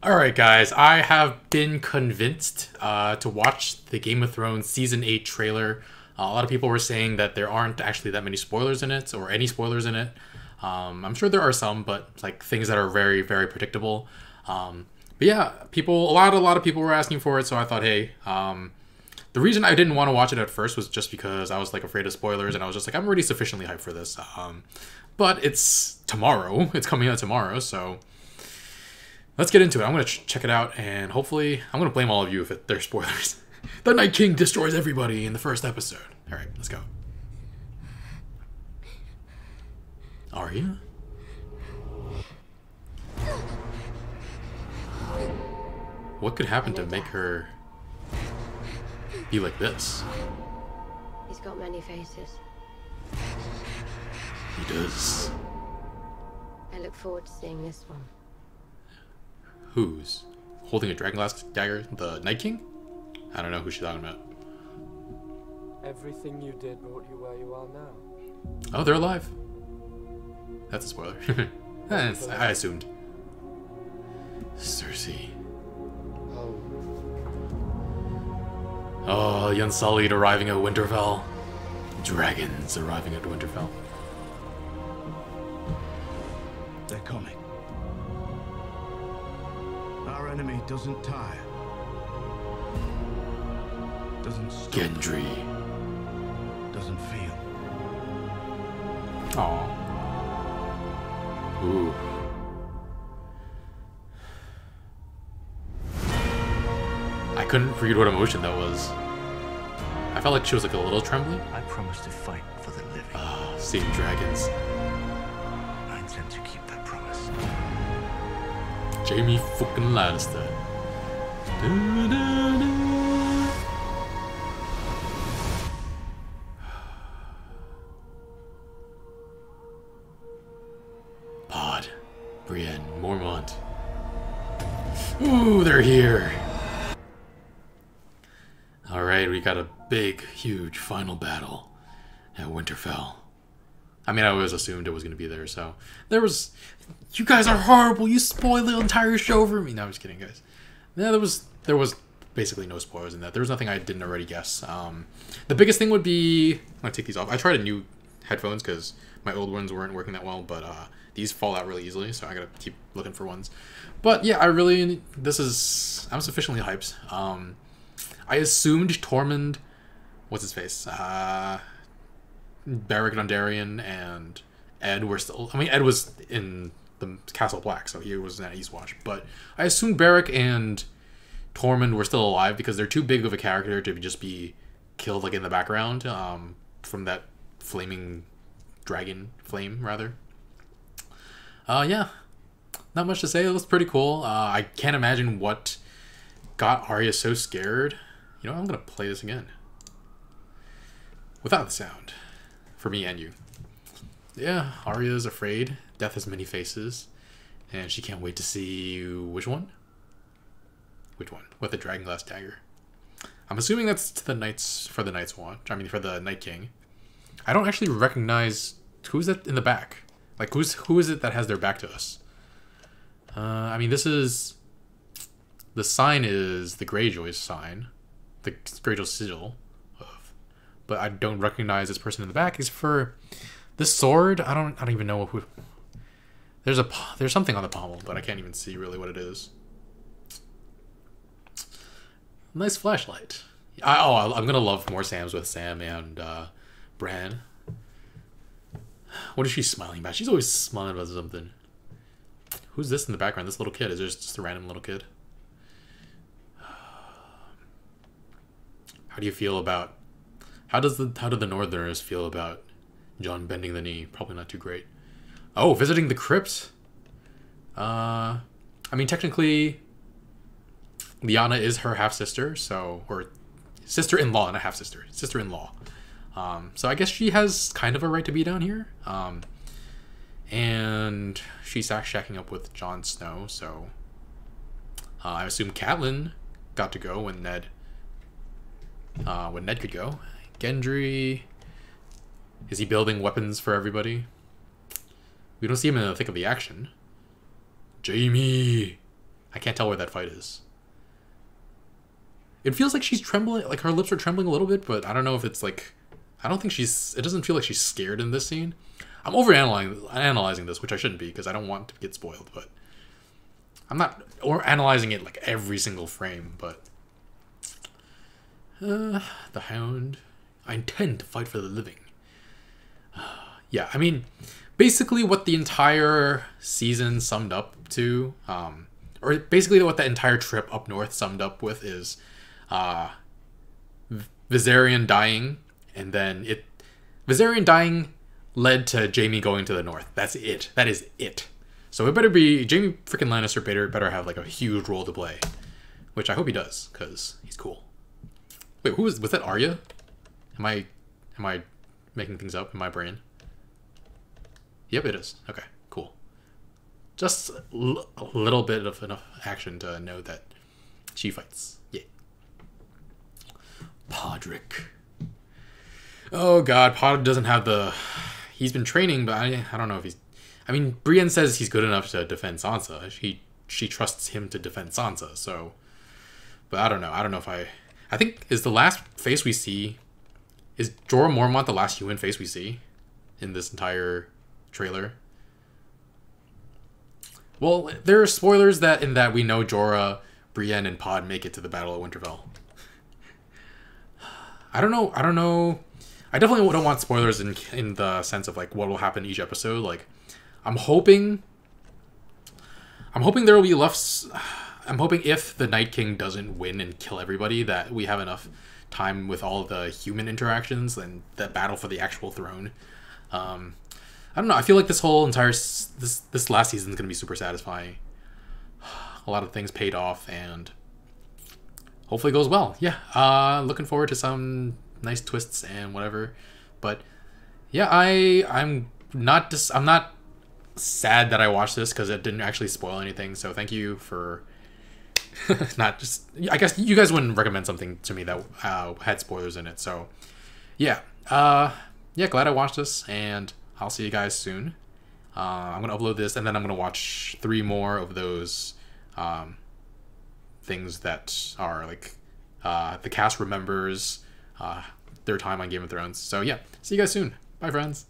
Alright guys, I have been convinced to watch the Game of Thrones Season 8 trailer. A lot of people were saying that there aren't actually that many spoilers in it, or any spoilers in it. I'm sure there are some, but like things that are very, very predictable. But yeah, a lot of people were asking for it, so I thought, hey, the reason I didn't want to watch it at first was just because I was like afraid of spoilers, and I was just like, I'm already sufficiently hyped for this. But it's tomorrow, it's coming out tomorrow, so let's get into it. I'm going to check it out, and hopefully, I'm going to blame all of you if they're spoilers. The Night King destroys everybody in the first episode. Alright, let's go. Arya? What could happen to make her be like this? He's got many faces. He does. I look forward to seeing this one. Who's holding a dragonglass dagger? The Night King? I don't know who she's talking about. Everything you did brought you where you are now. Oh, they're alive. That's a spoiler. I assumed. Cersei. Oh, the Unsullied arriving at Winterfell. Dragons arriving at Winterfell. They're coming. Our enemy doesn't tire. Doesn't stop. Gendry. Doesn't feel. Aww. Ooh. I couldn't read what emotion that was. I felt like she was like a little trembly. I promise to fight for the living. Ah, seeing dragons. I intend to keep that promise. Jaime fucking Lannister. Pod, Brienne, Mormont. Ooh, they're here. Alright, we got a big, huge final battle at Winterfell. I mean, I always assumed it was going to be there, so... There was... You guys are horrible! You spoiled the entire show for me! No, I'm just kidding, guys. Yeah, there was basically no spoilers in that. There was nothing I didn't already guess. The biggest thing would be... I'm going to take these off. I tried a new headphones because my old ones weren't working that well, but these fall out really easily, so I got to keep looking for ones. But yeah, I'm sufficiently hyped. I assumed Tormund... What's his face? Beric Dondarrion and Ed were still... I mean, Ed was in the Castle Black, so he was in Eastwatch. But I assumed Beric and Tormund were still alive because they're too big of a character to just be killed like in the background from that flaming dragon flame, rather. Yeah. Not much to say. It was pretty cool. I can't imagine what got Arya so scared. You know, I'm going to play this again. Without the sound. For me and you. Yeah, Arya's afraid. Death has many faces. And she can't wait to see which one? Which one? With the dragonglass dagger. I'm assuming that's to the Knights for the Night's Watch. I mean, for the Night King. I don't actually recognize who's that in the back. Like, who is it that has their back to us? I mean, this is... The sign is the Greyjoy's sign. The Greyjoy's sigil. But I don't recognize this person in the back. Is for this sword. I don't even know who. There's something on the pommel, but I can't even see really what it is. Nice flashlight. I'm gonna love more Sams with Sam and Bran. What is she smiling about? She's always smiling about something. Who's this in the background? This little kid. Is there just a random little kid? How do you feel about? How do the Northerners feel about Jon bending the knee? Probably not too great. Oh, visiting the crypt. I mean, technically, Lyanna is her half sister, so or sister-in-law, not half sister, sister-in-law. So I guess she has kind of a right to be down here. And she's shacking up with Jon Snow, so I assume Catelyn got to go when Ned could go. Gendry, is he building weapons for everybody? We don't see him in the thick of the action. Jaime. I can't tell where that fight is. It feels like she's trembling, like her lips are trembling a little bit, but I don't know if it's like, I don't think she's, it doesn't feel like she's scared in this scene. I'm analyzing this, which I shouldn't be because I don't want to get spoiled, but I'm not, or analyzing it like every single frame, but the Hound, I intend to fight for the living. Yeah, I mean, basically what the entire season summed up to, or basically what the entire trip up north summed up with is Viserion dying, and then Viserion dying led to Jaime going to the north. That's it. That is it. So it better be, Jaime freaking Lannister better have like a huge role to play, which I hope he does, because he's cool. Wait, was that Arya? Am I making things up in my brain? Yep, it is. Okay, cool. Just a little bit of enough action to know that she fights. Yeah. Podrick. Oh god, Pod doesn't have the... He's been training, but I don't know if he's... I mean, Brienne says he's good enough to defend Sansa. She trusts him to defend Sansa, so... But I don't know. I don't know if I think, is the last face we see... Is Jorah Mormont the last human face we see in this entire trailer? Well, there are spoilers in that we know Jorah, Brienne, and Pod make it to the Battle of Winterfell. I don't know. I definitely don't want spoilers in the sense of like what will happen each episode. Like, I'm hoping there will be less. I'm hoping if the Night King doesn't win and kill everybody, that we have enough time with all the human interactions and the battle for the actual throne. I don't know. I feel like this whole entire this last season is going to be super satisfying. A lot of things paid off, and hopefully it goes well. Yeah. Looking forward to some nice twists and whatever. But yeah, I'm not sad that I watched this because it didn't actually spoil anything. So thank you for not just. I guess you guys wouldn't recommend something to me that had spoilers in it. So yeah. Yeah. Glad I watched this, and I'll see you guys soon. I'm going to upload this, and then I'm going to watch 3 more of those things that are like the cast remembers their time on Game of Thrones. So yeah, see you guys soon. Bye, friends.